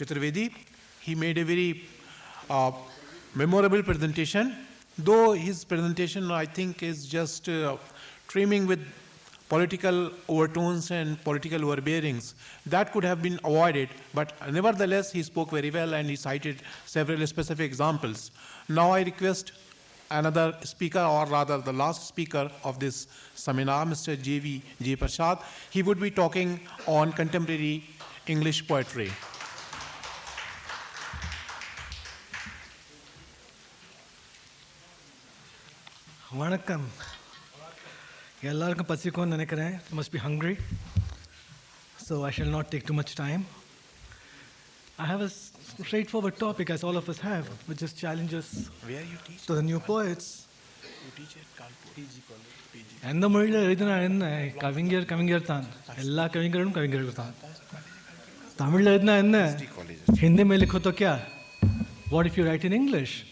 Chaturvedi. He made a very memorable presentation, though his presentation, I think, is just trimming with political overtones and political overbearings. That could have been avoided, but nevertheless, he spoke very well and he cited several specific examples. Now I request another speaker, or rather the last speaker of this seminar, Mr. J.V. J. Prasad. He would be talking on contemporary English poetry. Vanakkam. Ellarkum pasikonu nenikren. Must be hungry. So I shall not take too much time. I have a straightforward topic, as all of us have, which is challenges to the new poets. You teach at Kanpur. PG college. PG. And the Murila Ridana, Kavinger Tan. Ella Kavinger Tan. Tamil Ridna, Hindi mein likho to kya? What if you write in English?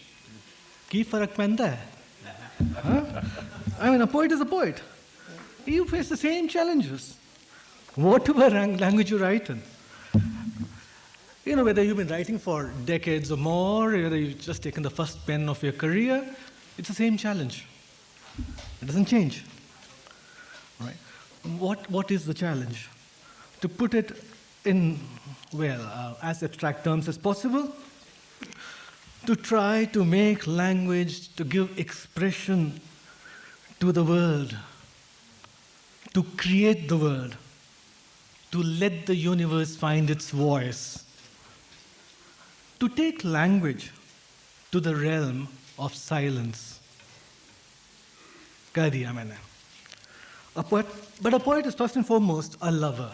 Ki farak penda hai? I mean, a poet is a poet. You face the same challenges. Whatever language you write in. You know, whether you've been writing for decades or more, whether you've just taken the first pen of your career, it's the same challenge. It doesn't change. Right? What is the challenge? To put it in, as abstract terms as possible, to try to make language, to give expression to the world, to create the world, to let the universe find its voice, to take language to the realm of silence. Kah diya maine. But a poet is first and foremost a lover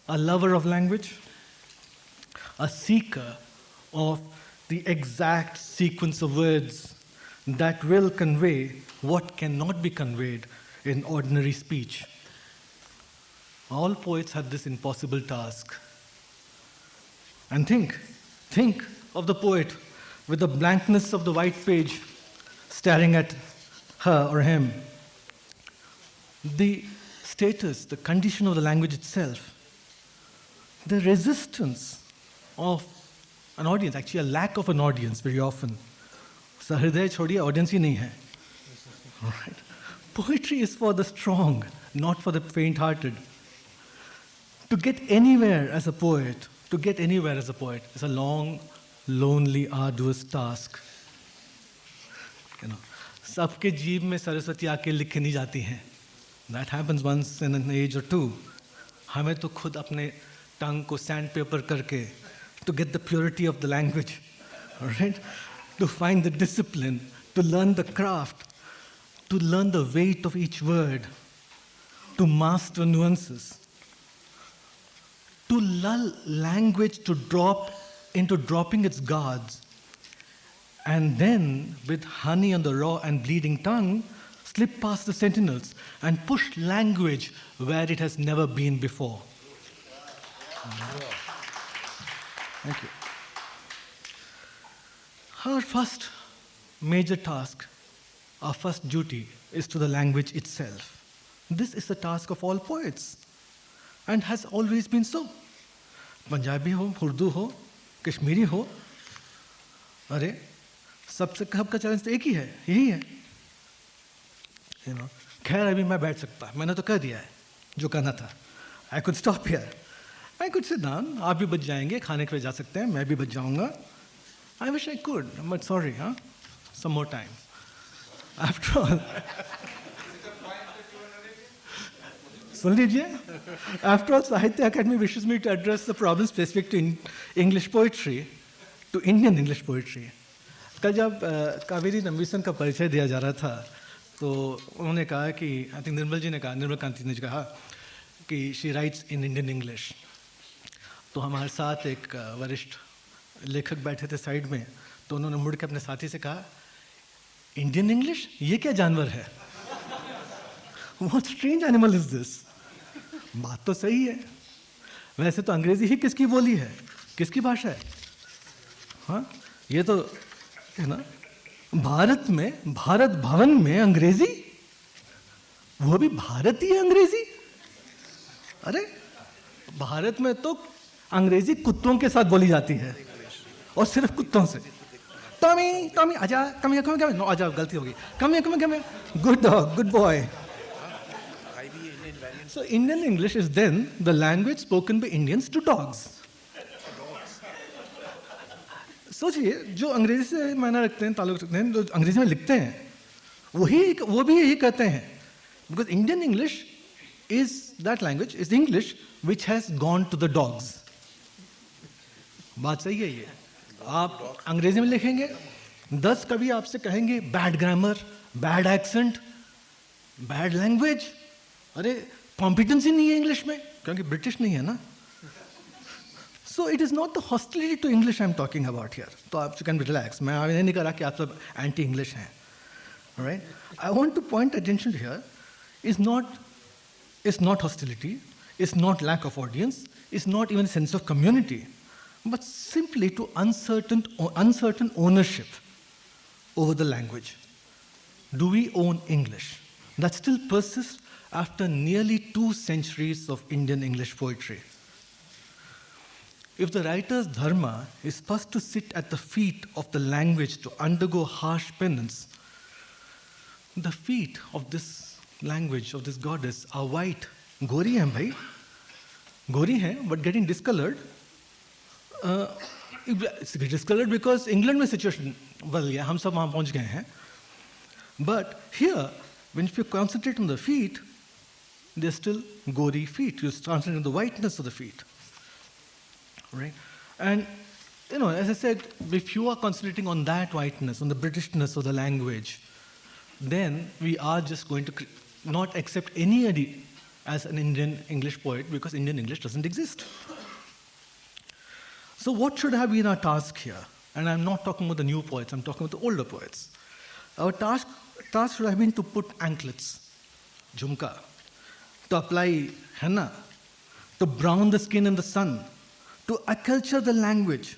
of language, a seeker of the exact sequence of words that will convey what cannot be conveyed in ordinary speech. All poets have this impossible task. And think of the poet with the blankness of the white page staring at her or him. The status, the condition of the language itself, the resistance of an audience, actually a lack of an audience very often. Sahriday chhodiye, audience hi nahi hai. Right? Poetry is for the strong, not for the faint-hearted. To get anywhere as a poet is a long, lonely, arduous task. You know, सबके जीव में सरस्वती आके लिखी नहीं जाती हैं. That happens once in an age or two. हमें तो खुद अपने tongue को sandpaper करके, to get the purity of the language, all right? To find the discipline, to learn the craft, to learn the weight of each word, to master nuances, to lull language to drop into dropping its guards, and then, with honey on the raw and bleeding tongue, slip past the sentinels and push language where it has never been before. Thank you. Our first major task, our first duty, is to the language itself. This is the task of all poets, and has always been so. Punjabi ho, Urdu ho, Kashmiri ho, अरे सबका challenge तो एक ही है, यही है. You know, खैर अभी मैं बैठ सकता, मैंने तो कह दिया है जो कहना था. I could stop here. I could sit down. आप भी बच जाएंगे, खाने के लिए जा सकते हैं, मैं भी बच जाऊंगा. I wish I could, but sorry, huh? Some more time. After all, सुन लीजिए. After all, Sahitya Academy wishes me to address the problem specific to English poetry, to Indian English poetry. कल जब कावेरी नंबीसन का परिचय दिया जा रहा था, तो उन्होंने कहा कि, आई थिंक निर्मल कांति ने कहा कि she writes in Indian English. तो हमारे साथ एक वरिष्ठ लेखक बैठे थे साइड में, तो उन्होंने मुड़ के अपने साथी से कहा, इंडियन इंग्लिश, ये क्या जानवर है? What strange animal is this? बात तो सही है. वैसे तो अंग्रेजी ही किसकी बोली है, किसकी भाषा है? हाँ, ये तो है ना, भारत में, भारत भवन में अंग्रेजी, वो भी भारतीय अंग्रेजी. अरे भारत में तो अंग्रेजी कुत्तों के साथ बोली जाती है, और सिर्फ कुत्तों से। टॉमी टॉमी आजा, come here, come here, no आजा, गलती होगी, come here, come here, good dog, good boy. So Indian English is then the language spoken by Indians to dogs. सोचिए, जो अंग्रेजी से मायना रखते हैं, ताल्लुक रखते हैं, जो अंग्रेजी में लिखते हैं, वो भी यही कहते हैं, because Indian English is that language, is English which has gone to the dogs. बात सही है ये। आप अंग्रेजी में लिखेंगे, 10 कभी आपसे कहेंगे bad grammar, bad accent, bad language, अरे कॉम्पिटेंसी नहीं है इंग्लिश में, क्योंकि ब्रिटिश नहीं है ना। So it is not the hostility to English I'm talking about here. तो आप can relax. मैं ये नहीं कह रहा कि आप सब anti English हैं. All right? I want to point attention here is not hostility, is not lack of audience, is not even a sense of community, but simply to uncertain ownership over the language. Do we own English? That still persists after nearly 2 centuries of Indian English poetry. If the writer's dharma is first to sit at the feet of the language to undergo harsh penance, the feet of this language, of this goddess, are white. Gori hai bhai. Gori hai, but getting discolored. It's discolored because England mein situation, well, yeah, hum sab wahan pahunch gaye hain. But here, if you concentrate on the feet, they're still gory feet. You concentrate on the whiteness of the feet. Right? And, as I said, if you are concentrating on that whiteness, on the Britishness of the language, then we are just going to not accept anybody as an Indian English poet, because Indian English doesn't exist. So what should have been our task here? And I'm not talking about the new poets, I'm talking about the older poets. Our task should have been to put anklets, jhumka, to apply henna, to brown the skin in the sun, to acculture the language,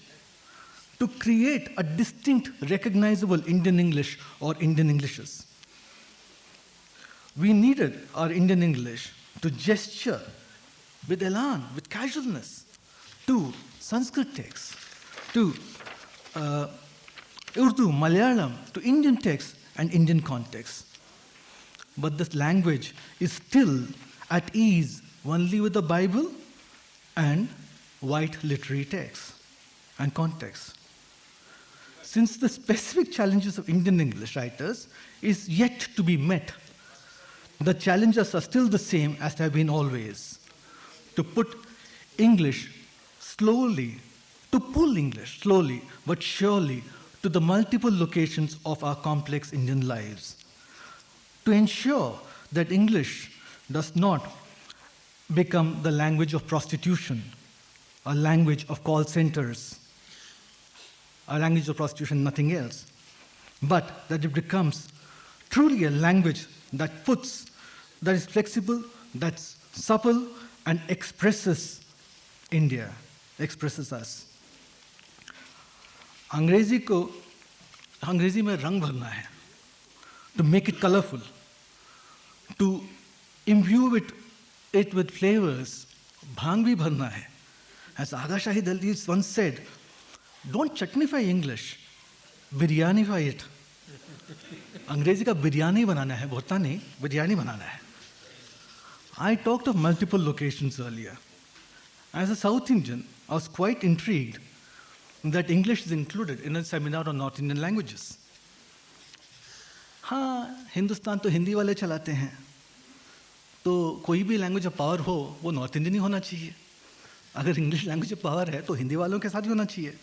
to create a distinct, recognizable Indian English or Indian Englishes. We needed our Indian English to gesture with elan, with casualness, to Sanskrit texts, to Urdu, Malayalam, to Indian texts and Indian contexts. But this language is still at ease only with the Bible and white literary texts and contexts. Since the specific challenges of Indian English writers is yet to be met, the challenges are still the same as they have been always. To put English slowly, to pull English slowly but surely to the multiple locations of our complex Indian lives. To ensure that English does not become the language of prostitution, a language of call centers, a language of prostitution, nothing else, but that it becomes truly a language that is flexible, that's supple, and expresses India, expresses us. अंग्रेजी में रंग भरना है, to make it colorful, to imbue it with flavors, भांग भी भरना है. As Agha Shahid Ali once said, don't chutnify English, biryanify it. अंग्रेजी का बिरयानी बनाना है, भरता नहीं, बिरयानी बनाना है. I talked of multiple locations earlier. As a South Indian, I was quite intrigued that English is included in a seminar on North Indian languages. हाँ, हिंदुस्तान तो हिंदी वाले चलाते हैं, तो कोई भी लैंग्वेज ऑफ पावर हो वो नॉर्थ इंडियन ही होना चाहिए. अगर इंग्लिश लैंग्वेज ऑफ पावर है तो हिंदी वालों के साथ ही होना चाहिए.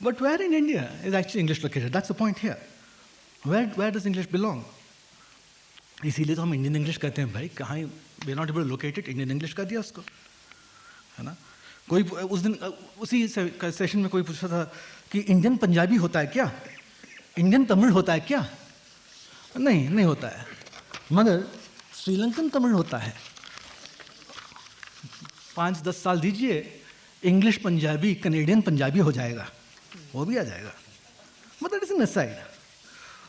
But where in India is actually English located? That's the point here. Where does English belong? इसीलिए तो हम इंडियन इंग्लिश कहते हैं भाई. कहाँ we not able located, Indian English कर दिया उसको, है ना. कोई उस दिन उसी सेशन में कोई पूछा था कि इंडियन पंजाबी होता है क्या, इंडियन तमिल होता है क्या. नहीं होता है, मगर श्रीलंकन तमिल होता है. 5-10 साल दीजिए, इंग्लिश पंजाबी कनेडियन पंजाबी हो जाएगा, वो भी आ जाएगा. But that is an aside.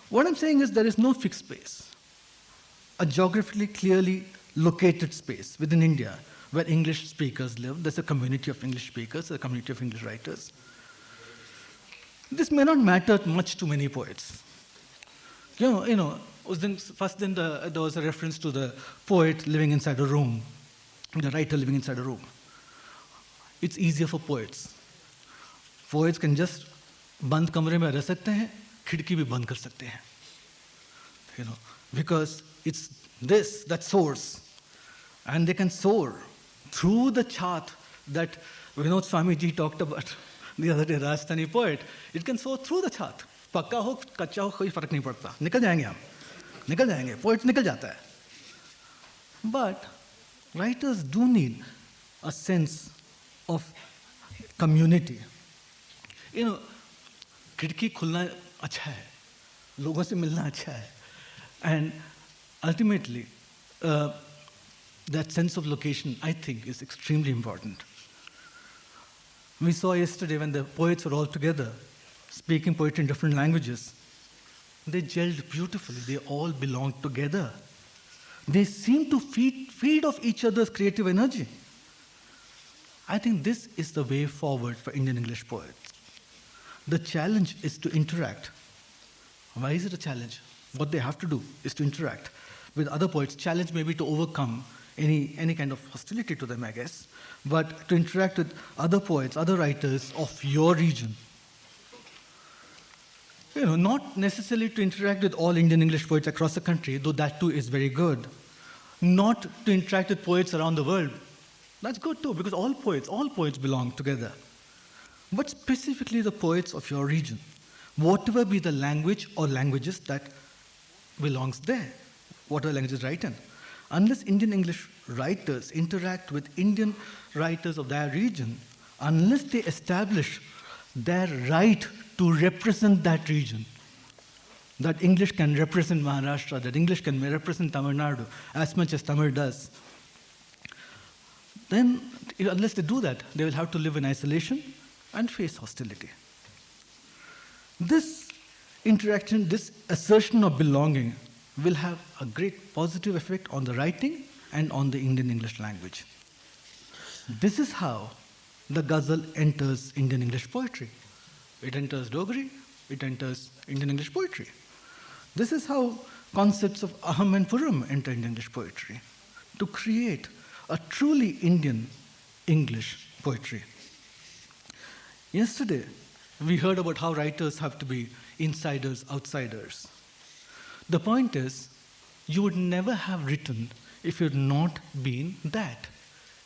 What I'm saying is there is no fixed space, a geographically clearly located space within India where English speakers live. There's a community of English speakers, a community of English writers. This may not matter much to many poets. There was a reference to the poet living inside a room, the writer living inside a room. It's easier for poets. Poets can just बंद कमरे में रह सकते हैं, खिड़की भी बंद कर सकते हैं. Because it's this that soars, and they can soar through the chart that Vinod Swamiji talked about the other day, Rajasthani poet. It can soar through the chart. पक्का हो कच्चा हो कोई फर्क नहीं पड़ता, निकल जाएंगे हम, निकल जाएंगे, poet निकल जाता है. But writers do need a sense of community. खिड़की खुलना अच्छा है, लोगों से मिलना अच्छा है, and ultimately that sense of location, I think, is extremely important. We saw yesterday when the poets were all together speaking poetry in different languages, they gelled beautifully. They all belonged together. They seemed to feed off each other's creative energy. I think this is the way forward for Indian English poets. The challenge is to interact. Why is it a challenge? What they have to do is to interact with other poets. Challenge may be to overcome any kind of hostility to them, I guess, but to interact with other poets, other writers of your region. Not necessarily to interact with all Indian English poets across the country, though that too is very good. Not to interact with poets around the world. That's good too, because all poets belong together. But specifically the poets of your region, whatever be the language or languages that belongs there, whatever languages write in. Unless Indian English writers interact with Indian writers of their region, unless they establish their right to represent that region, that English can represent Maharashtra, that English can represent Tamil Nadu as much as Tamil does, then unless they do that, they will have to live in isolation and face hostility. This interaction, this assertion of belonging will have a great positive effect on the writing and on the Indian English language. This is how the ghazal enters Indian English poetry. It enters Dogri, it enters Indian English poetry. This is how concepts of Aham and Puram enter Indian English poetry, to create a truly Indian English poetry. Yesterday, we heard about how writers have to be insiders, outsiders. The point is, you would never have written if you had not been that.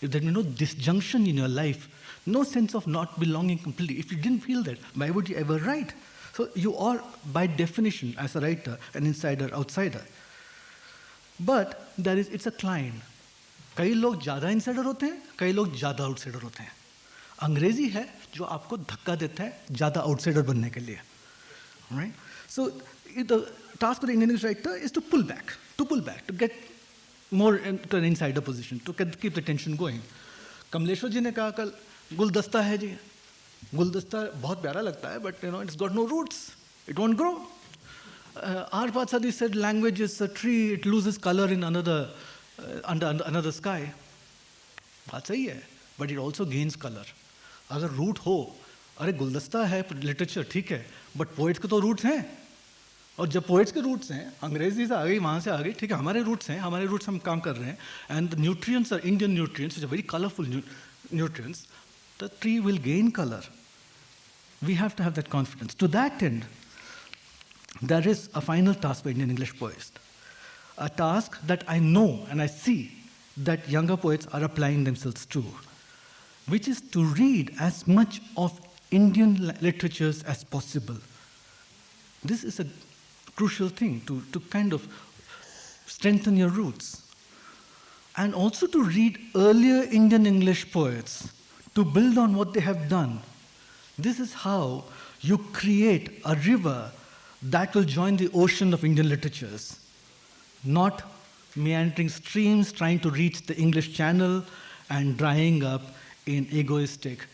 If there were no disjunction in your life, no sense of not belonging completely. If you didn't feel that, why would you ever write? So you are, by definition, as a writer, an insider, outsider. But it's a climb. कई लोग ज़्यादा insider होते हैं, कई लोग ज़्यादा outsider होते हैं. अंग्रेजी है जो आपको धक्का देता है ज़्यादा outsider बनने के लिए. Right? So the task of the Indian English writer is to pull back, to get more into an insider position, to keep the tension going. Kamleshwar जी ने कहा कल गुलदस्ता है जी, गुलदस्ता बहुत प्यारा लगता है, but it's got no roots, it won't grow. R. Patsadi said language is a tree, it loses color in under another sky. बात सही है, but it also gains color. अगर रूट हो, अरे गुलदस्ता है लिटरेचर ठीक है, बट पोइट्स के तो रूट्स हैं, और जब पोइट्स के रूट्स हैं, अंग्रेजी से आ गई, वहाँ से आ गई, ठीक है, हमारे रूट्स हैं, हमारे रूट्स हम काम कर रहे हैं, and the nutrients are Indian nutrients, which are very colorful nutrients, the tree will gain color. We have to have that confidence. To that end, there is a final task for Indian English poets, a task that I know and I see that younger poets are applying themselves to, which is to read as much of Indian literatures as possible. This is a crucial thing to kind of strengthen your roots. And also to read earlier Indian English poets, to build on what they have done. This is how you create a river that will join the ocean of Indian literatures, not meandering streams trying to reach the English Channel and drying up in egoistic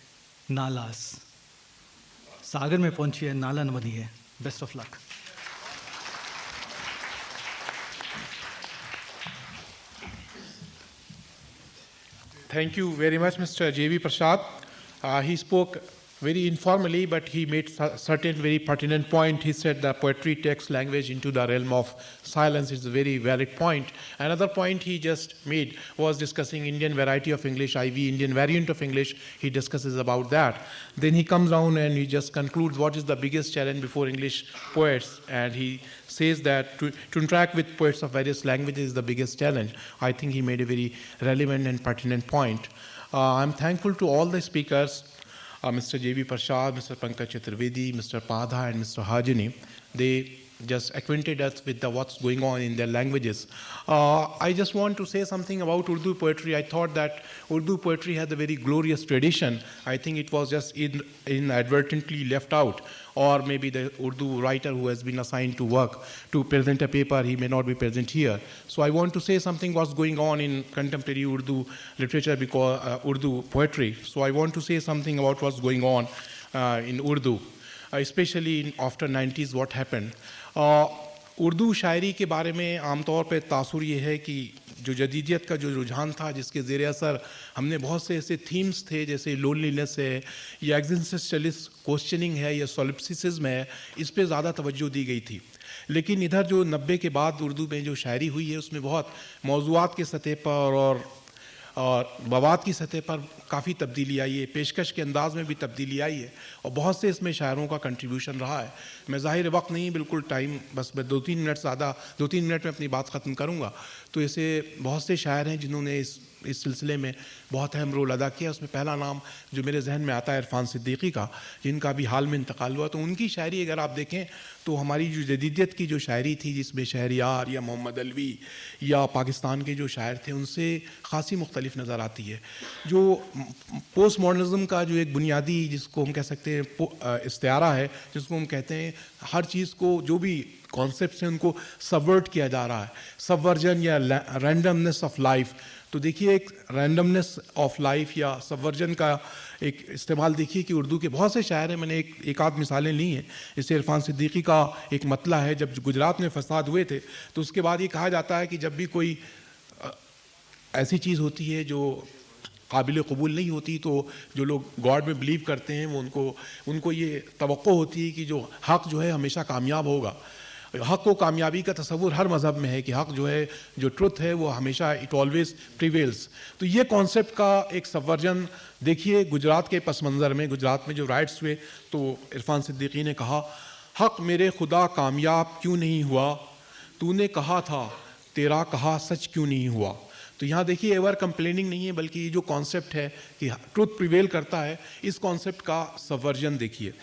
nalas. सागर में पहुंची है, नाला न बनी है. Best of luck. Thank you very much, Mr. J.V. Prasad. He spoke very informally, but he made certain very pertinent point. He said that poetry takes language into the realm of silence. It's a very valid point. Another point he just made was discussing Indian variety of English, IV, Indian variant of English. He discusses about that. Then he comes down and he just concludes what is the biggest challenge before English poets. And he says that to interact with poets of various languages is the biggest challenge. I think he made a very relevant and pertinent point. I'm thankful to all the speakers, Mr. J.V. Prasad, Mr. Pankaj Chaturvedi, Mr. Padha, and Mr. Hajini. They just acquainted us with what's going on in their languages. I just want to say something about Urdu poetry. I thought that Urdu poetry had a very glorious tradition. I think it was just inadvertently left out, or maybe the Urdu writer who has been assigned to work to present a paper, he may not be present here. So I want to say something what's going on in contemporary Urdu literature, because Urdu poetry. So I want to say something about what's going on in Urdu, especially after 90s, what happened. Urdu शायरी के बारे में आमतौर पर तासुर ये है कि जो जदीदियत का जो रुझान था, जिसके ज़रिए असर हमने बहुत से ऐसे थीम्स थे जैसे लोनलीनेस है या एग्जिस्टेंशियलिस्ट क्वेश्चनिंग है या सोलिप्सिसिज्म है, इस पे ज़्यादा तवज्जो दी गई थी. लेकिन इधर जो 90 के बाद उर्दू में जो शायरी हुई है उसमें बहुत मौज़ूआत के सतह पर और मवाद की सतह पर काफ़ी तब्दीली आई है, पेशकश के अंदाज़ में भी तब्दीली आई है और बहुत से इसमें शायरों का कंट्रीब्यूशन रहा है. मैं ज़ाहिर वक्त नहीं, बिल्कुल टाइम, बस मैं 2-3 मिनट में अपनी बात ख़त्म करूँगा. तो ऐसे बहुत से शायर हैं जिन्होंने इस सिलसिले में बहुत अहम रोल अदा किया. उसमें पहला नाम जो मेरे जहन में आता है इरफान सिद्दीकी का, जिनका भी हाल में इंतकाल हुआ. तो उनकी शायरी अगर आप देखें तो हमारी जो जदीदियत की जो शायरी थी, जिसमें शहरियार या मोहम्मद अलवी या पाकिस्तान के जो शायर थे, उनसे ख़ासी मुख्तलिफ नज़र आती है. जो पोस्ट मॉडर्निज़म का जो एक बुनियादी, जिसको हम कह सकते हैं इस्तिआरा है, जिसको हम कहते हैं हर चीज़ को, जो भी कॉन्सेप्ट हैं उनको सबवर्ट किया जा रहा है, सबवर्जन या रैंडमनेस ऑफ लाइफ. तो देखिए एक रैंडमनेस ऑफ लाइफ या सबवर्जन का एक इस्तेमाल देखिए कि उर्दू के बहुत से शायर हैं. मैंने एक आध मिसालें ली हैं. जैसे इरफान सिद्दीकी का एक मतला है, जब गुजरात में फसाद हुए थे तो उसके बाद ये कहा जाता है कि जब भी कोई ऐसी चीज़ होती है जो काबिल कबूल नहीं होती, तो जो लोग गॉड में बिलीव करते हैं वो उनको ये तवक्को होती है कि जो हक़ जो है हमेशा कामयाब होगा. हक़ को कामयाबी का तसव्वुर हर मज़हब में है कि हक़ जो है, जो ट्रुथ है, वो हमेशा इट ऑलवेज प्रिवेल्स. तो ये कॉन्सेप्ट का एक सबवर्जन देखिए गुजरात के पस मंज़र में. गुजरात में जो राइट्स हुए तो इरफान सिद्दीकी ने कहा, हक़ मेरे खुदा कामयाब क्यों नहीं हुआ, तूने कहा था तेरा कहा सच क्यों नहीं हुआ. तो यहाँ देखिए एवर कंप्लेनिंग नहीं है, बल्कि ये जो कॉन्सेप्ट है कि ट्रुथ प्रिवेल करता है, इस कॉन्सेप्ट का सबवर्जन देखिए.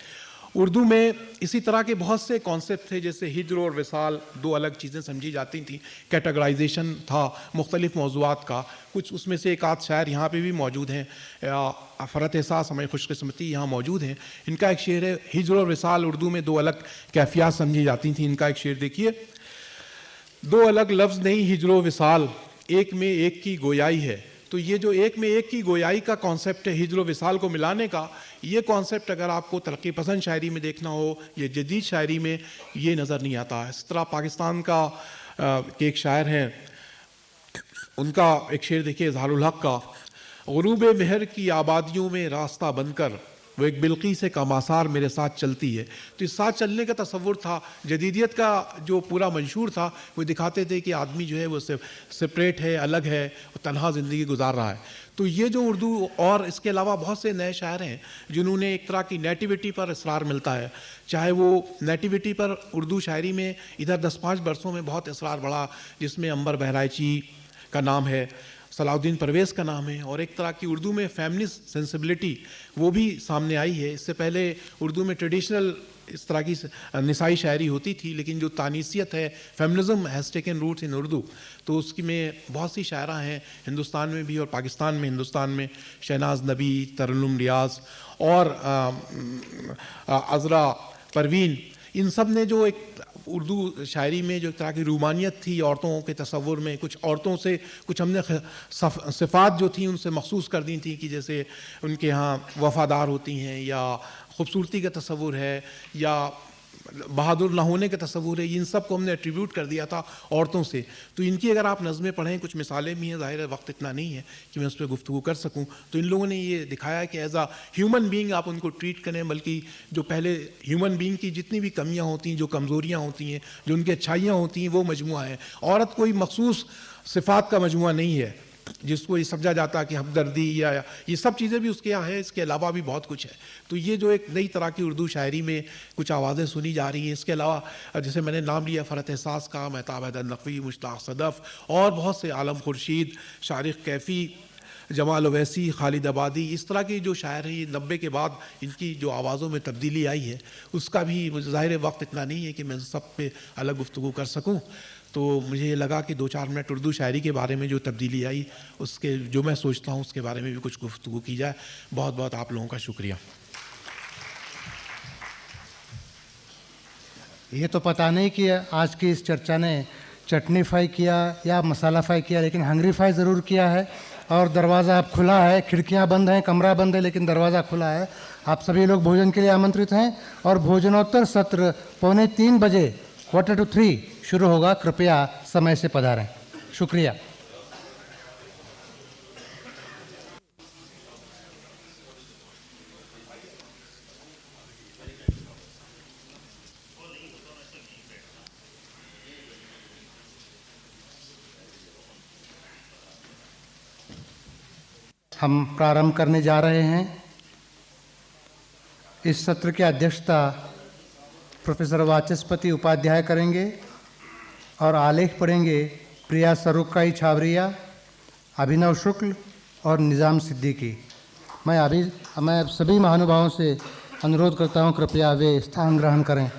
उर्दू में इसी तरह के बहुत से कॉन्सेप्ट थे, जैसे हिज्र और विसाल, दो अलग चीज़ें समझी जाती थी. कैटेगराइजेशन था मुख्तलिफ मौज़ूआत का. कुछ उसमें से एक आध शायर यहाँ पे भी मौजूद हैं. फ़रत एहसास हमें खुशकिस्मती यहाँ मौजूद हैं. इनका एक शेर है, हिज्र और विसाल उर्दू में दो अलग कैफियत समझी जाती थी. इनका एक शेर देखिए, दो अलग लफ्ज़ नहीं हिज्र और विसाल, एक में एक की गोयाई है. तो ये जो एक में एक की गोयाई का कॉन्सेप्ट है, हिज्र विसाल को मिलाने का, ये कॉन्सेप्ट अगर आपको तरक्की पसंद शायरी में देखना हो, ये जदीद शायरी में ये नज़र नहीं आता. इस तरह पाकिस्तान का एक शायर हैं, उनका एक शेर देखिए इज़हारुल हक़ का, गुरूब मेहर की आबादियों में रास्ता बनकर वो एक बिल्कीस का मासार मेरे साथ चलती है. तो इस साथ चलने का तसव्वुर था. जदीदियत का जो पूरा मंशूर था वो दिखाते थे कि आदमी जो है वो सेपरेट है, अलग है, तन्हा ज़िंदगी गुजार रहा है. तो ये जो उर्दू, और इसके अलावा बहुत से नए शायर हैं जिन्होंने एक तरह की नेटिविटी पर इसरार मिलता है. चाहे वो नेटिविटी पर उर्दू शायरी में इधर 10-5 बरसों में बहुत इसरार बढ़ा, जिसमें अंबर बहराइची का नाम है, सलाउद्दीन परवेज़ का नाम है, और एक तरह की उर्दू में फेमिनिस्ट सेंसिबिलिटी वो भी सामने आई है. इससे पहले उर्दू में ट्रेडिशनल इस तरह की निसाई शायरी होती थी, लेकिन जो तानीसियत है, feminism has taken roots in Urdu. तो उसकी में बहुत सी शायरा हैं हिंदुस्तान में भी और पाकिस्तान में. हिंदुस्तान में शहनाज नबी, तरन्नुम रियाज और अज़रा परवीन, इन सब ने जो एक उर्दू शायरी में जो एक तरह की रूमानियत थी औरतों के तसव्वुर में, कुछ औरतों से कुछ हमने सिफ़ात जो थी उनसे मखसूस कर दी थी, कि जैसे उनके यहाँ वफ़ादार होती हैं, या ख़ूबसूरती का तसव्वुर है, या बहादुर ना होने के तस्वूर है, इन सब को हमने एट्रीब्यूट कर दिया था औरतों से। तो इनकी अगर आप नज़में पढ़ें, कुछ मिसालें भी हैं, ज़ाहिर है वक्त इतना नहीं है कि मैं उस पर गुफ्तगू कर सकूं। तो इन लोगों ने ये दिखाया कि एज अ ह्यूमन बीइंग आप उनको ट्रीट करें, बल्कि जो पहले ह्यूमन बीइंग की जितनी भी कमियां होती हैं, जो कमज़ोरियां होती हैं, जो उनकी अच्छाइयाँ होती हैं, वो मजमुआ है। औरत कोई मखसूस सिफ़ात का मजमुआ नहीं है जिसको ये समझा जाता है कि हमदर्दी या ये सब चीज़ें भी उसके यहाँ है, इसके अलावा भी बहुत कुछ है। तो ये जो एक नई तरह की उर्दू शायरी में कुछ आवाज़ें सुनी जा रही हैं, इसके अलावा जैसे मैंने नाम लिया फ़रहत एहसास का, महताब हैदर नकवी, मुश्ताक सदफ़ और बहुत से, आलम खुर्शीद, शारिक कैफ़ी, जमाल ओवैसी, खालिद आबादी, इस तरह की जो शायर हैं, ये 90 के बाद इनकी जो आवाज़ों में तब्दीली आई है, उसका भी ज़ाहिर वक्त इतना नहीं है कि मैं सब पे अलग गुफ्तगू कर सकूँ। तो मुझे ये लगा कि 2-4 मिनट उर्दू शायरी के बारे में जो तब्दीली आई, उसके जो मैं सोचता हूँ उसके बारे में भी कुछ गुफ्तगू की जाए। बहुत बहुत आप लोगों का शुक्रिया। ये तो पता नहीं कि आज की इस चर्चा ने चटनी फ्राई किया या मसाला फ्राई किया, लेकिन हंगरी फ्राई ज़रूर किया है। और दरवाज़ा अब खुला है, खिड़कियां बंद हैं, कमरा बंद है, लेकिन दरवाज़ा खुला है। आप सभी लोग भोजन के लिए आमंत्रित हैं और भोजनोत्तर सत्र 2:45 बजे 2:45 शुरू होगा। कृपया समय से पधारें। शुक्रिया। हम प्रारंभ करने जा रहे हैं। इस सत्र की अध्यक्षता प्रोफेसर वाचस्पति उपाध्याय करेंगे और आलेख पढ़ेंगे प्रिया सरुक्काई छावरिया, अभिनव शुक्ल और निज़ाम सिद्दीकी। मैं सभी महानुभावों से अनुरोध करता हूं, कृपया वे स्थान ग्रहण करें।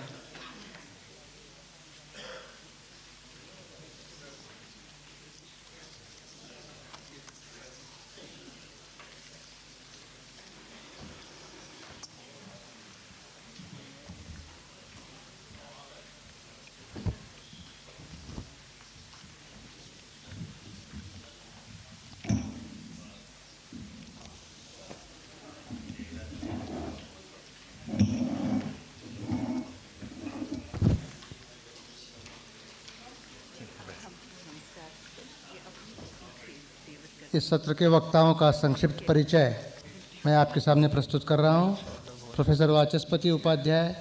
इस सत्र के वक्ताओं का संक्षिप्त परिचय मैं आपके सामने प्रस्तुत कर रहा हूं। Professor Vachaspati Upadhyay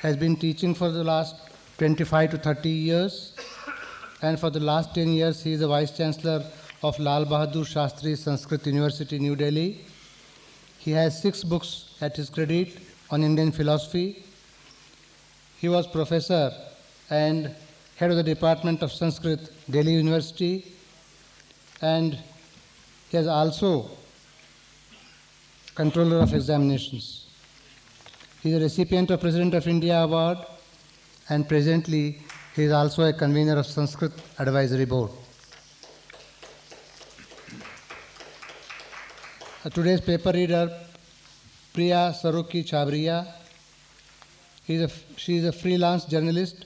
has been teaching for the last 25 to 30 years, and for the last 10 years he is the Vice Chancellor of Lal Bahadur Shastri Sanskrit University, New Delhi. He has 6 books at his credit on Indian philosophy. He was professor and head of the Department of Sanskrit, Delhi University, and he is also controller of examinations. He is a recipient of President of India Award, and presently he is also a convener of Sanskrit Advisory Board. Today's paper reader, Priya Sarukki Chavriya. She is a freelance journalist,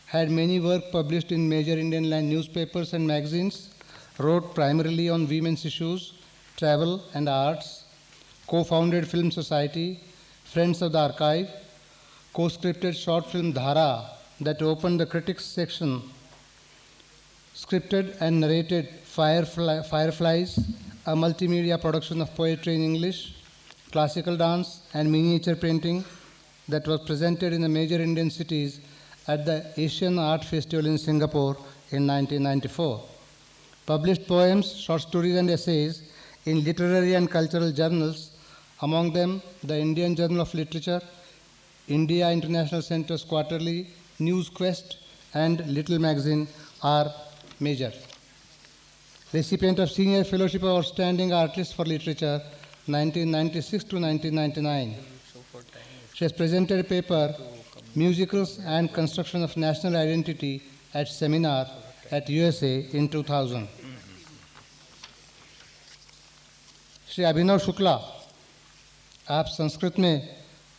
had many work published in major Indian land newspapers and magazines, wrote primarily on women's issues, travel and arts, co-founded Film Society, Friends of the Archive, co-scripted short film Dhara that opened the critics section, scripted and narrated Fireflies, a multimedia production of poetry in English, classical dance and miniature painting that was presented in the major Indian cities at the Asian Art Festival in Singapore in 1994. Published poems, short stories and essays in literary and cultural journals, among them the Indian Journal of Literature, India International Center's Quarterly, News Quest and Little Magazine are major. Recipient of Senior Fellowship of Outstanding Artist for Literature 1996 to 1999. She has presented a paper, Musicals and Construction of National Identity at seminar at USA in 2000. Shri Abhinav Shukla, आप संस्कृत में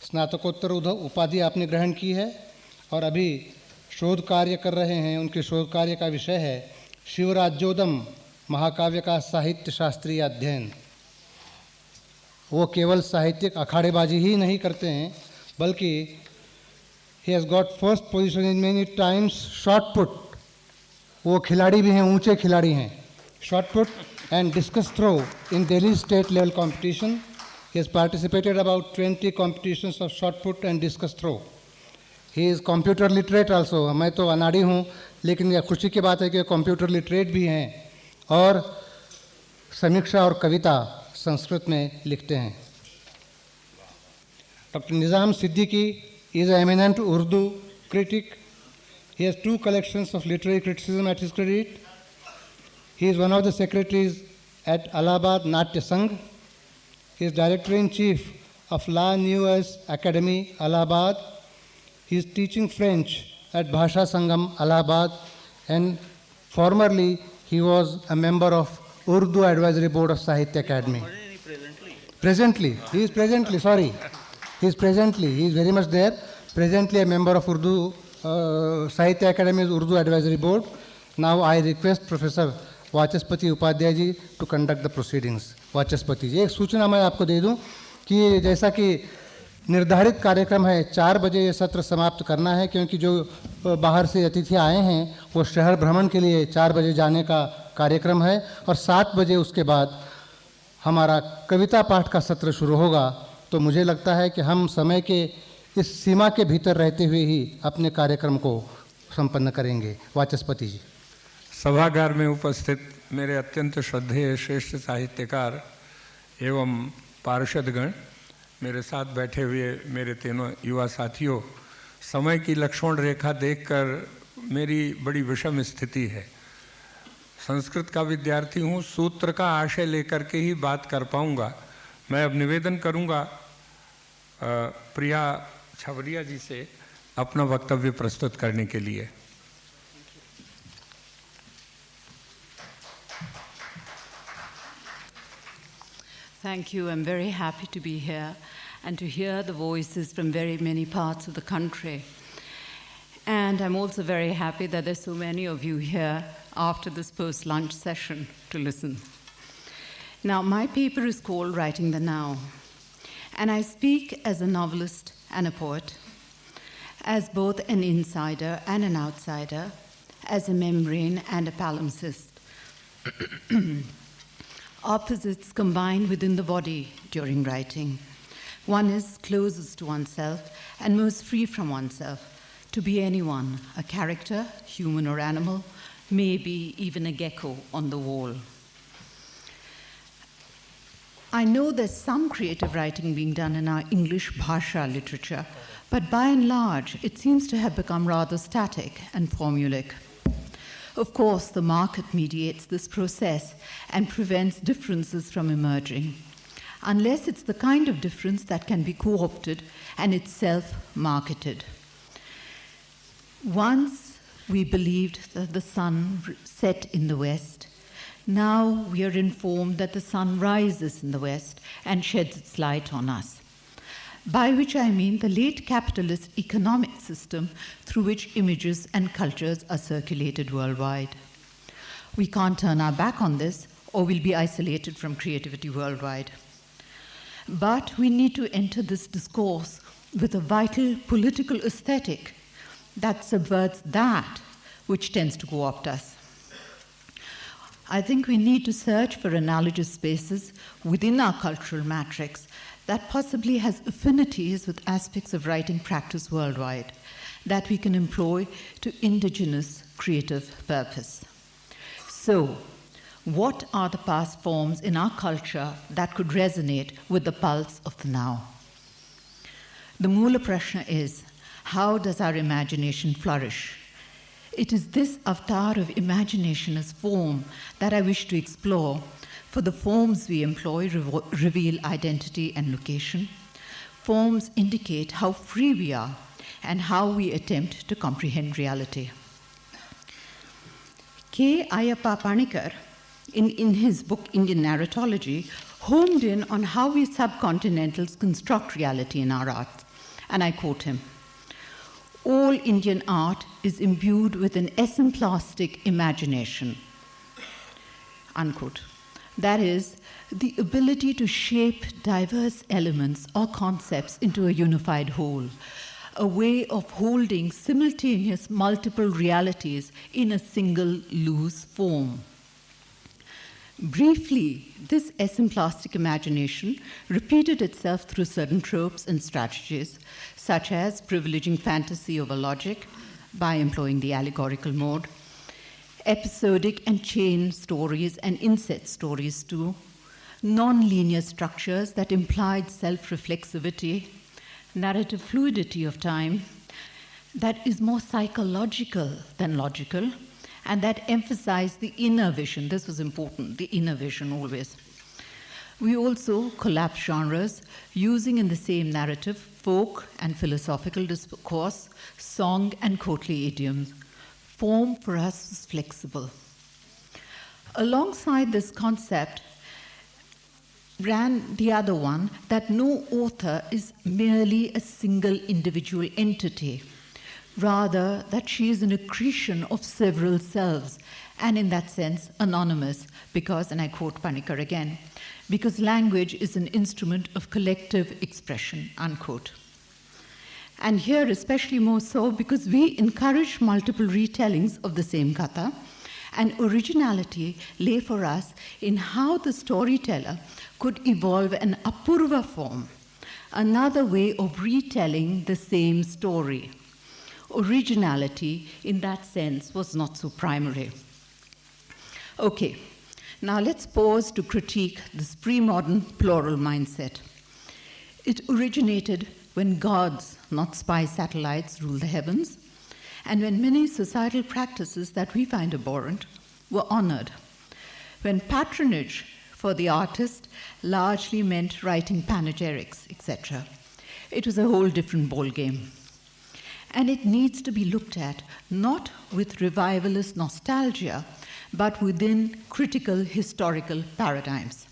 स्नातकोत्तर उपाधि आपने ग्रहण की है और अभी शोध कार्य कर रहे हैं। उनके शोध कार्य का विषय है शिवराज्योदम महाकाव्य का साहित्य शास्त्रीय अध्ययन। वो केवल साहित्यिक अखाड़ेबाजी ही नहीं करते हैं, बल्कि He has got first position in many times shot put. वो खिलाड़ी भी हैं, ऊंचे खिलाड़ी हैं. Shot put and discus throw in Delhi state level competition. He has participated about 20 competitions of shot put and discus throw. He is computer literate also. मैं तो अनाड़ी हूँ, लेकिन यह खुशी की बात है कि computer literate भी हैं और समीक्षा और कविता संस्कृत में लिखते हैं. Dr. Nizam Siddiqui is an eminent Urdu critic. He has 2 collections of literary criticism at his credit. He is one of the secretaries at Allahabad Natya Sangh. He is Director-in-Chief of La News Academy, Allahabad. He is teaching French at Bhasha Sangam, Allahabad, and formerly he was a member of Urdu Advisory Board of Sahitya Academy. He is very much there. Presently a member of Urdu Sahitya Academy's Urdu Advisory Board. Now I request Professor Vachaspati Upadhyay ji to conduct the proceedings. Vachaspati ji, एक सूचना मैं आपको दे दूं कि जैसा कि निर्धारित कार्यक्रम है 4 बजे ये सत्र समाप्त करना है, क्योंकि जो बाहर से अतिथि आए हैं वो शहर भ्रमण के लिए 4 बजे जाने का कार्यक्रम है और 7 बजे उसके बाद हमारा कविता पाठ का सत्र शुरू होगा. तो मुझे लगता है कि हम समय के इस सीमा के भीतर रहते हुए ही अपने कार्यक्रम को संपन्न करेंगे. वाचस्पति जी. सभागार में उपस्थित मेरे अत्यंत श्रद्धेय श्रेष्ठ साहित्यकार एवं पार्षदगण, मेरे साथ बैठे हुए मेरे तीनों युवा साथियों, समय की लक्ष्मण रेखा देखकर मेरी बड़ी विषम स्थिति है. संस्कृत का विद्यार्थी हूँ, सूत्र का आशय लेकर के ही बात कर पाऊँगा. मैं अब निवेदन करूँगा प्रिया छबरिया जी से अपना वक्तव्य प्रस्तुत करने के लिए. Thank you. I'm very happy to be here and to hear the voices from very many parts of the country. And I'm also very happy that there's so many of you here after this post-lunch session to listen. Now, my paper is called Writing the Now, and I speak as a novelist and a poet, as both an insider and an outsider, as a membrane and a palimpsest. Opposites combine within the body during writing. One is closest to oneself and most free from oneself, to be anyone, a character, human or animal, maybe even a gecko on the wall. I know there's some creative writing being done in our English Bhasha literature, but by and large, it seems to have become rather static and formulaic. Of course, the market mediates this process and prevents differences from emerging, unless it's the kind of difference that can be co-opted and itself marketed. Once we believed that the sun set in the west. Now we are informed that the sun rises in the west and sheds its light on us. By which I mean the late capitalist economic system through which images and cultures are circulated worldwide. We can't turn our back on this, or we'll be isolated from creativity worldwide. But we need to enter this discourse with a vital political aesthetic that subverts that which tends to co-opt us. I think we need to search for analogous spaces within our cultural matrix that possibly has affinities with aspects of writing practice worldwide that we can employ to indigenous creative purpose. So, what are the past forms in our culture that could resonate with the pulse of the now? The Moola Prashna is, how does our imagination flourish? It is this avatar of imagination as form that I wish to explore, for the forms we employ reveal identity and location. Forms indicate how free we are and how we attempt to comprehend reality. K. Ayappa Panikar, in his book Indian Narratology, homed in on how we subcontinentals construct reality in our art. And I quote him, "All Indian art is imbued with an esemplastic imagination," unquote. That is, the ability to shape diverse elements or concepts into a unified whole, a way of holding simultaneous multiple realities in a single loose form. Briefly, this esemplastic imagination repeated itself through certain tropes and strategies, such as privileging fantasy over logic by employing the allegorical mode, episodic and chain stories and inset stories too, non-linear structures that implied self-reflexivity, narrative fluidity of time that is more psychological than logical, and that emphasized the inner vision. This was important, the inner vision always. We also collapse genres, using in the same narrative folk and philosophical discourse, song and courtly idioms. Form for us was flexible. Alongside this concept ran the other one, that no author is merely a single individual entity, rather that she is an accretion of several selves, and in that sense anonymous, because, and I quote Panikkar again, because language is an instrument of collective expression, unquote. And here especially more so because we encourage multiple retellings of the same katha, and originality lay for us in how the storyteller could evolve an apurva form, another way of retelling the same story. Originality, in that sense, was not so primary. Okay, now let's pause to critique this pre-modern plural mindset. It originated when gods, not spy satellites, ruled the heavens, and when many societal practices that we find abhorrent were honored. When patronage for the artist largely meant writing panegyrics, etc. It was a whole different ballgame. And it needs to be looked at not with revivalist nostalgia, but within critical historical paradigms.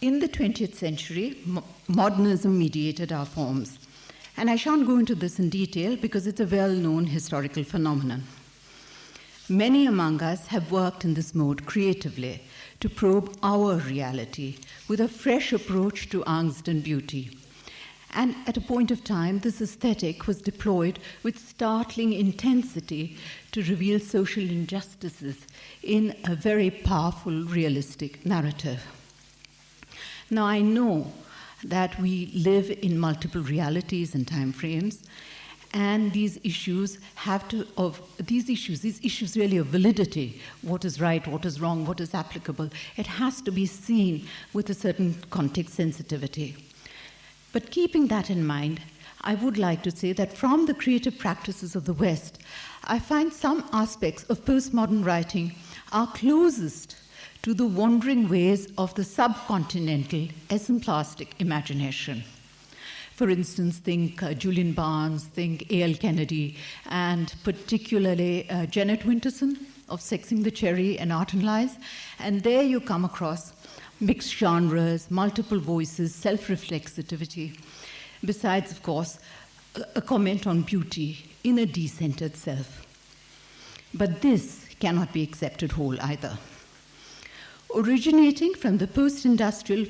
In the 20th century, modernism mediated our forms. And I shan't go into this in detail because it's a well-known historical phenomenon. Many among us have worked in this mode creatively to probe our reality with a fresh approach to angst and beauty. And at a point of time, this aesthetic was deployed with startling intensity to reveal social injustices in a very powerful, realistic narrative. Now, I know that we live in multiple realities and time frames, and these issues these issues really of validity, what is right, what is wrong, what is applicable, it has to be seen with a certain context sensitivity. But keeping that in mind, I would like to say that from the creative practices of the West, I find some aspects of postmodern writing are closest to the wandering ways of the subcontinental esemplastic imagination. For instance, think Julian Barnes, think A.L. Kennedy, and particularly Janet Winterson of Sexing the Cherry and Art and Lies. And there you come across mixed genres, multiple voices, self-reflexivity, besides, of course, a comment on beauty in a decentered self. But this cannot be accepted whole either. Originating from the post-industrial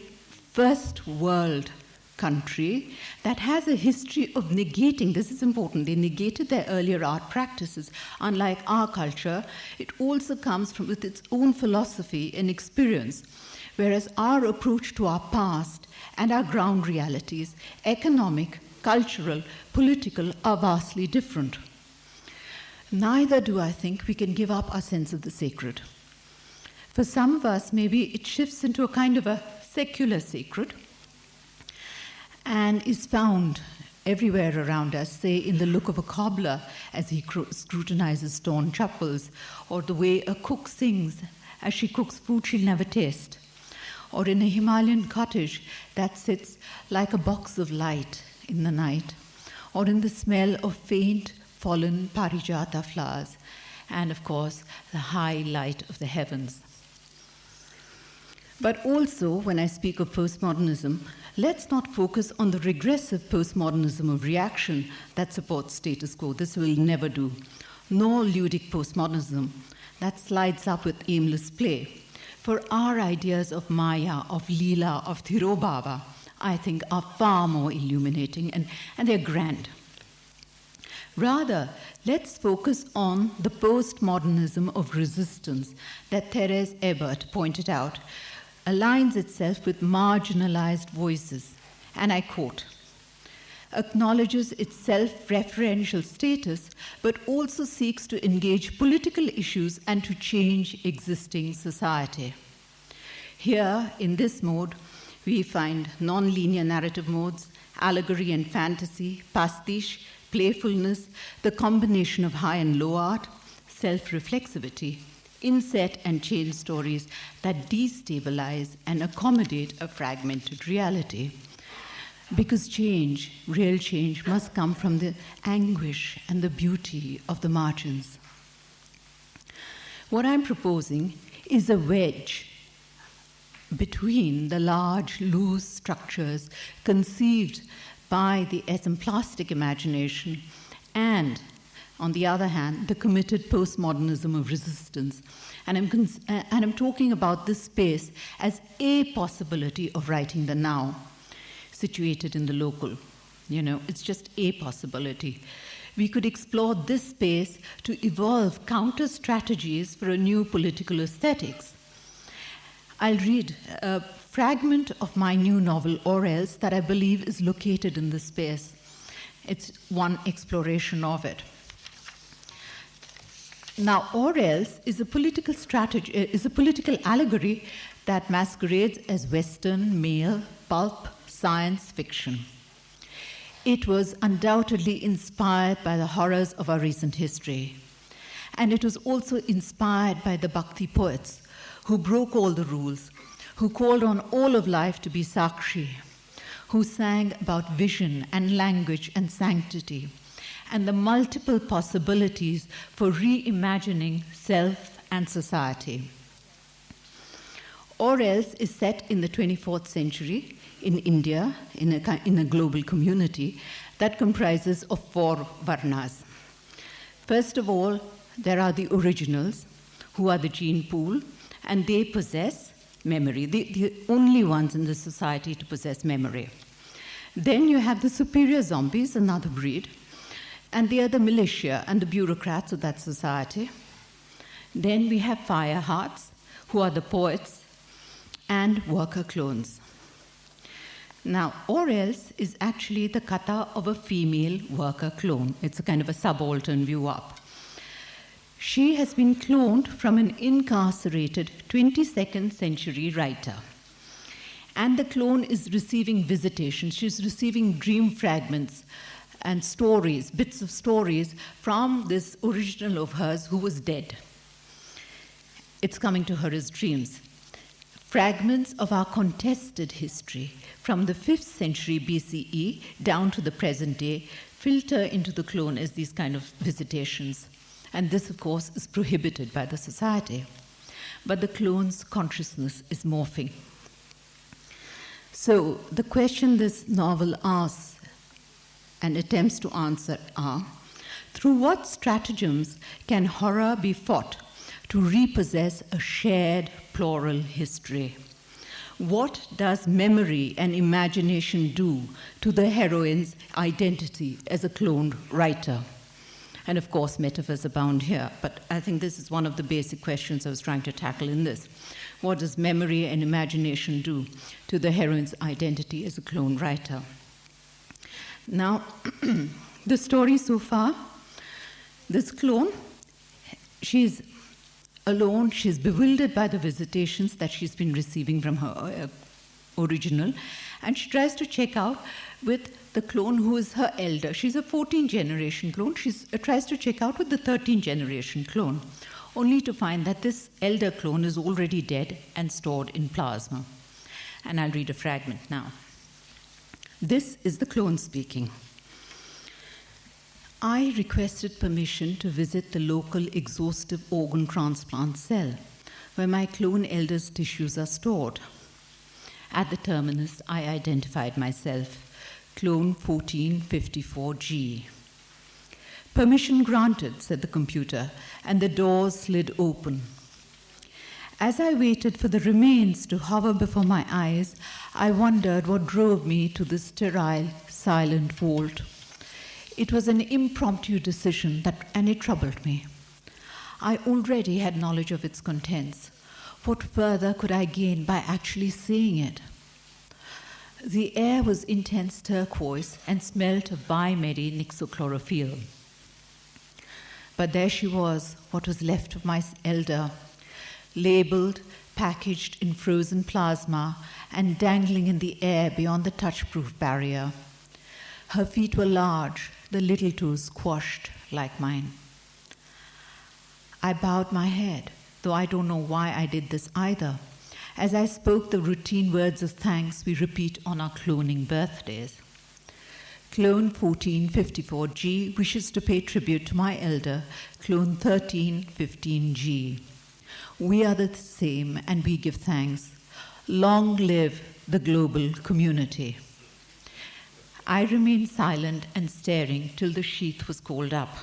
first world country that has a history of negating, this is important, they negated their earlier art practices. Unlike our culture, it also comes from with its own philosophy and experience, whereas our approach to our past and our ground realities, economic, cultural, political, are vastly different. Neither do I think we can give up our sense of the sacred. For some of us, maybe it shifts into a kind of a secular sacred and is found everywhere around us, say in the look of a cobbler as he scrutinizes stone chapels, or the way a cook sings as she cooks food she'll never taste, or in a Himalayan cottage that sits like a box of light in the night, or in the smell of faint fallen parijata flowers, and of course, the high light of the heavens. But also, when I speak of postmodernism, let's not focus on the regressive postmodernism of reaction that supports status quo. This will never do. Nor ludic postmodernism that slides up with aimless play. For our ideas of Maya, of Leela, of Thirobhava I think, are far more illuminating and they're grand. Rather, let's focus on the postmodernism of resistance that Therese Ebert pointed out aligns itself with marginalized voices. And I quote, acknowledges its self-referential status, but also seeks to engage political issues and to change existing society. Here, in this mode, we find non-linear narrative modes, allegory and fantasy, pastiche, playfulness, the combination of high and low art, self-reflexivity, inset and chain stories that destabilize and accommodate a fragmented reality. Because change, real change, must come from the anguish and the beauty of the margins. What I'm proposing is a wedge between the large, loose structures conceived by the esemplastic imagination and, on the other hand, the committed postmodernism of resistance. And I'm talking about this space as a possibility of writing the now, situated in the local. You know, it's just a possibility. We could explore this space to evolve counter strategies for a new political aesthetics. I'll read a fragment of my new novel, Or Else, that I believe is located in this space. It's one exploration of it. Now, Or Else is a political strategy, is a political allegory that masquerades as Western, male, pulp, science fiction. It was undoubtedly inspired by the horrors of our recent history. And it was also inspired by the Bhakti poets who broke all the rules, who called on all of life to be Sakshi, who sang about vision and language and sanctity, and the multiple possibilities for reimagining self and society. Or Else is set in the 24th century in India, in a global community that comprises of 4 varnas. First of all, there are the originals, who are the gene pool, and they possess memory, the only ones in the society to possess memory. Then you have the superior zombies, another breed, and they are the militia and the bureaucrats of that society. Then we have fire hearts, who are the poets, and worker clones. Now, Or Else is actually the katha of a female worker clone. It's a kind of a subaltern view up. She has been cloned from an incarcerated 22nd century writer. And the clone is receiving visitation. She's receiving dream fragments and stories, bits of stories from this original of hers who was dead. It's coming to her as dreams. Fragments of our contested history from the 5th century BCE down to the present day filter into the clone as these kind of visitations. And this, of course, is prohibited by the society. But the clone's consciousness is morphing. So the question this novel asks and attempts to answer are, through what stratagems can horror be fought to repossess a shared plural history? What does memory and imagination do to the heroine's identity as a cloned writer? And of course, metaphors abound here, but I think this is one of the basic questions I was trying to tackle in this. What does memory and imagination do to the heroine's identity as a clone writer? Now, the story so far, this clone, she's alone, she's bewildered by the visitations that she's been receiving from her original, and she tries to check out with the clone who is her elder. She's a 14th generation clone. She tries to check out with the 13th generation clone, only to find that this elder clone is already dead and stored in plasma. And I'll read a fragment now. This is the clone speaking. I requested permission to visit the local exhaustive organ transplant cell, where my clone elder's tissues are stored. At the terminus, I identified myself, clone 1454G. Permission granted, said the computer, and the doors slid open. As I waited for the remains to hover before my eyes, I wondered what drove me to this sterile, silent vault. It was an impromptu decision and it troubled me. I already had knowledge of its contents. What further could I gain by actually seeing it? The air was intense turquoise and smelt of bi-medi-nixochlorophyll. But there she was, what was left of my elder, labeled, packaged in frozen plasma, and dangling in the air beyond the touch-proof barrier. Her feet were large, the little toes squashed like mine. I bowed my head, though I don't know why I did this either, as I spoke the routine words of thanks we repeat on our cloning birthdays. Clone 1454G wishes to pay tribute to my elder, clone 1315G. We are the same and we give thanks. Long live the global community. I remained silent and staring till the sheath was called up.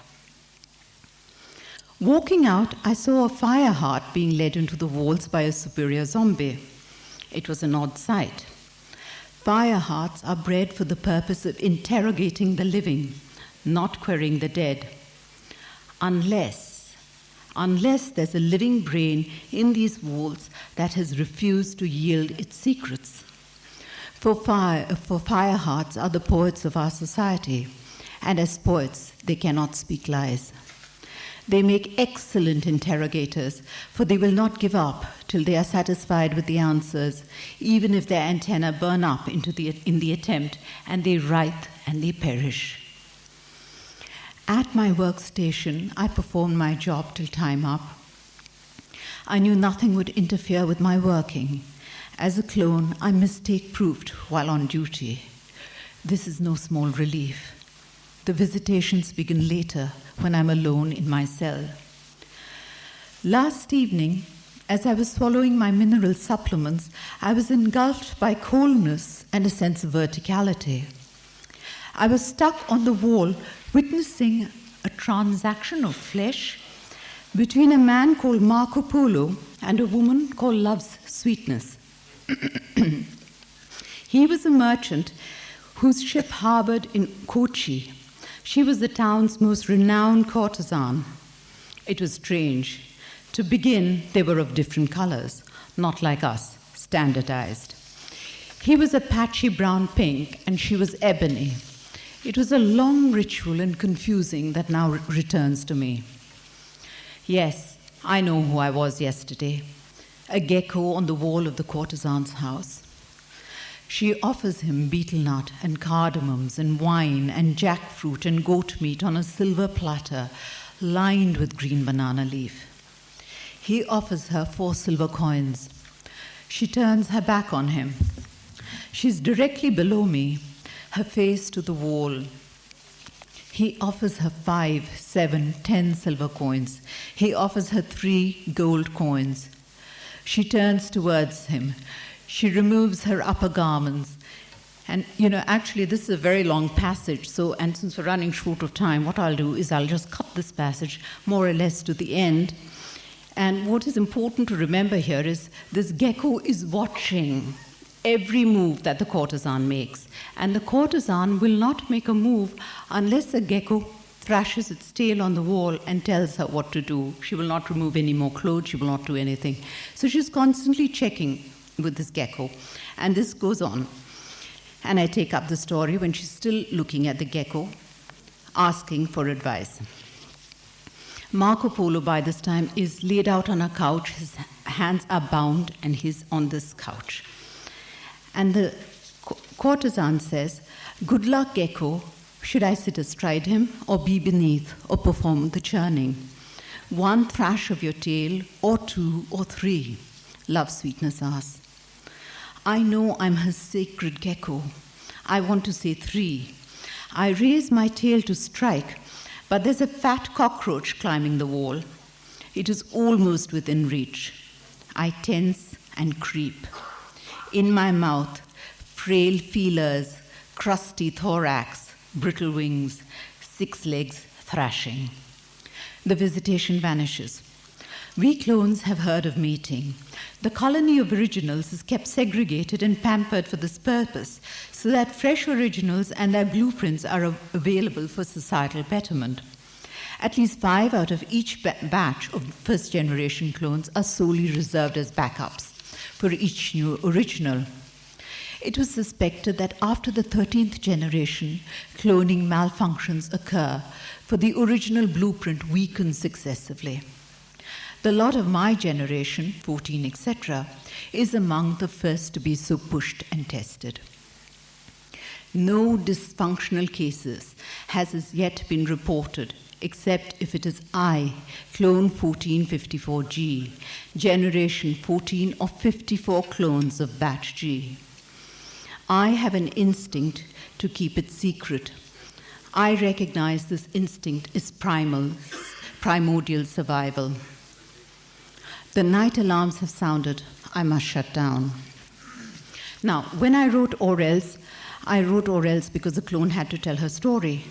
Walking out, I saw a fire heart being led into the walls by a superior zombie. It was an odd sight. Fire hearts are bred for the purpose of interrogating the living, not querying the dead. Unless there's a living brain in these walls that has refused to yield its secrets. For fire hearts are the poets of our society, and as poets, they cannot speak lies. They make excellent interrogators, for they will not give up till they are satisfied with the answers, even if their antennae burn up in the attempt, and they writhe and they perish. At my workstation, I performed my job till time up. I knew nothing would interfere with my working. As a clone, I'm mistake-proofed while on duty. This is no small relief. The visitations begin later, when I'm alone in my cell. Last evening, as I was swallowing my mineral supplements, I was engulfed by coldness and a sense of verticality. I was stuck on the wall, witnessing a transaction of flesh between a man called Marco Polo and a woman called Love's Sweetness. He was a merchant whose ship harbored in Kochi. She was the town's most renowned courtesan. It was strange. To begin, they were of different colors, not like us, standardized. He was a patchy brown pink, and she was ebony. It was a long ritual and confusing that now returns to me. Yes, I know who I was yesterday, a gecko on the wall of the courtesan's house. She offers him betel nut and cardamoms and wine and jackfruit and goat meat on a silver platter lined with green banana leaf. He offers her 4 silver coins. She turns her back on him. She's directly below me, her face to the wall. He offers her 5, 7, 10 silver coins. He offers her 3 gold coins. She turns towards him. She removes her upper garments. And, actually, this is a very long passage. And since we're running short of time, what I'll do is I'll just cut this passage more or less to the end. And what is important to remember here is this gecko is watching every move that the courtesan makes. And the courtesan will not make a move unless the gecko thrashes its tail on the wall and tells her what to do. She will not remove any more clothes. She will not do anything. So she's constantly checking with this gecko. And this goes on. And I take up the story when she's still looking at the gecko, asking for advice. Marco Polo, by this time, is laid out on a couch. His hands are bound, and he's on this couch. And the courtesan says, "Good luck, gecko. Should I sit astride him, or be beneath, or perform the churning? 1 thrash of your tail, or 2, or 3, Love Sweetness asks. I know I'm her sacred gecko. I want to say 3. I raise my tail to strike, but there's a fat cockroach climbing the wall. It is almost within reach. I tense and creep. In my mouth, frail feelers, crusty thorax, brittle wings, 6 legs thrashing. The visitation vanishes. We clones have heard of mating. The colony of originals is kept segregated and pampered for this purpose, so that fresh originals and their blueprints are available for societal betterment. At least 5 out of each batch of first-generation clones are solely reserved as backups for each new original. It was suspected that after the 13th generation, cloning malfunctions occur, for the original blueprint weakens successively. The lot of my generation, 14, etc., is among the first to be so pushed and tested. No dysfunctional cases has as yet been reported, except if it is I, clone 1454G, generation 14 of 54 clones of batch G. I have an instinct to keep it secret. I recognize this instinct is primordial survival. The night alarms have sounded. I must shut down. Now, when I wrote or else because the clone had to tell her story.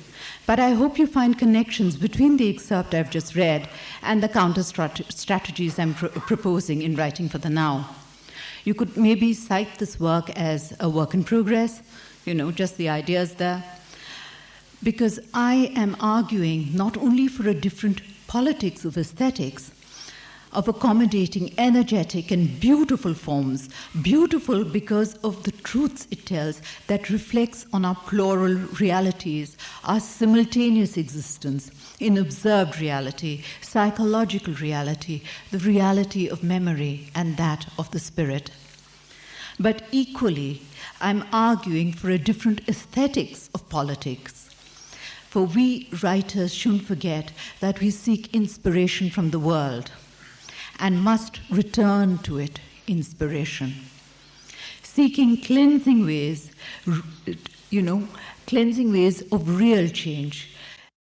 But I hope you find connections between the excerpt I've just read and the counter strategies I'm proposing in writing for the now. You could maybe cite this work as a work in progress, just the ideas there. Because I am arguing not only for a different politics of aesthetics, of accommodating energetic and beautiful forms, beautiful because of the truths it tells that reflects on our plural realities, our simultaneous existence in observed reality, psychological reality, the reality of memory and that of the spirit. But equally, I'm arguing for a different aesthetics of politics. For we writers shouldn't forget that we seek inspiration from the world and must return to it, inspiration. Seeking cleansing ways of real change,